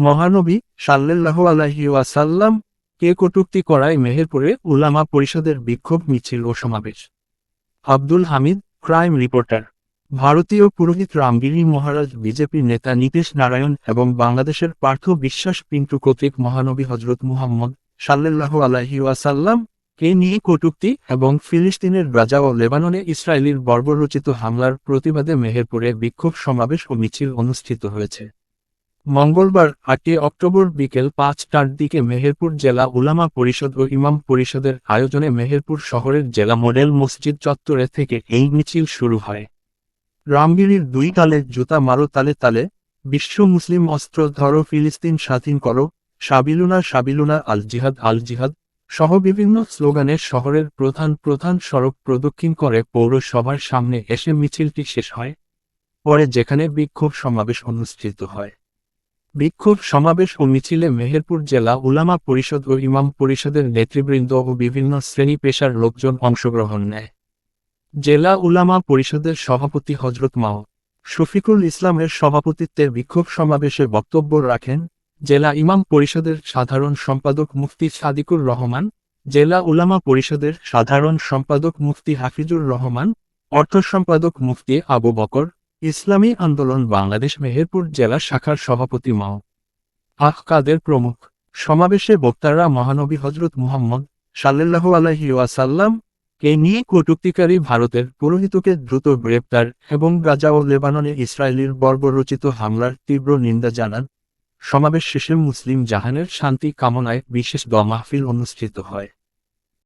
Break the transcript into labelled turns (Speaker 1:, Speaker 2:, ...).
Speaker 1: মহানবী সাল্লাল্লাহু আলাইহি ওয়াসাল্লাম কে কটূক্তি করায় মেহেরপুরে উলামা পরিষদের বিক্ষোভ মিছিল ও সমাবেশ। Abdul Hamid, crime reporter. ভারতীয় পুরোহিত রামগিরি মহারাজ, বিজেপি নেতা নীতিশ নারায়ণ এবং বাংলাদেশের পার্থ বিশ্বাস পিন্টু কর্তৃক মহানবী হজরত মুহাম্মদ সাল্লাল্লাহু আলাইহি ওয়াসাল্লাম কে নিয়ে কটূক্তি এবং ফিলিস্তিনের গাজা ও লেবাননে ইসরায়েলির বর্বরোচিত হামলার প্রতিবাদে মেহেরপুরে বিক্ষোভ সমাবেশ ও মিছিল অনুষ্ঠিত হয়েছে। মঙ্গলবার ৮ অক্টোবর বিকেল ৫টার দিকে মেহেরপুর জেলা উলামা পরিষদ ও ইমাম পরিষদের আয়োজনে মেহেরপুর শহরের জেলা মডেল মসজিদ চত্বরে থেকে এই মিছিল শুরু হয়। রামগিরির দুই তালে জুতা মারো তালে তালে, বিশ্ব মুসলিম অস্ত্র ধরো, ফিলিস্তিন স্বাধীন করো, সাবিলুনা সাবিলুনা, আল জিহাদ সহ বিভিন্ন স্লোগানে শহরের প্রধান প্রধান সড়ক প্রদক্ষিণ করে পৌরসভার সামনে এসে মিছিলটি শেষ হয়। পরে যেখানে বিক্ষোভ সমাবেশ অনুষ্ঠিত হয়। বিক্ষোভ সমাবেশ ও মিছিলে মেহেরপুর জেলা উলামা পরিষদ ও ইমাম পরিষদের নেতৃবৃন্দ ও বিভিন্ন শ্রেণী পেশার লোকজন অংশগ্রহণ নেয়। জেলা উলামা পরিষদের সভাপতি হজরত মাও শফিকুল ইসলামের সভাপতিত্বে বিক্ষোভ সমাবেশে বক্তব্য রাখেন জেলা ইমাম পরিষদের সাধারণ সম্পাদক মুফতি সাদিকুর রহমান, জেলা উলামা পরিষদের সাধারণ সম্পাদক মুফতি হাফিজুর রহমান, অর্থ সম্পাদক মুফতি আবু বকর, ইসলামী আন্দোলন বাংলাদেশ মেহেরপুর জেলা শাখার সভাপতি মাও কাদের প্রমুখ। সমাবেশে বক্তারা মহানবী হজরত মুহাম্মদ সাল্লাল্লাহু আলাইহি ওয়াসাল্লাম কে নিয়ে কটূক্তিকারী ভারতের পুরোহিতকে দ্রুত গ্রেপ্তার এবং গাজা ও লেবাননে ইসরায়েলির বর্বরোচিত হামলার তীব্র নিন্দা জানান। সমাবেশ শেষে মুসলিম জাহানের শান্তি কামনায় বিশেষ দোয়া মাহফিল অনুষ্ঠিত হয়।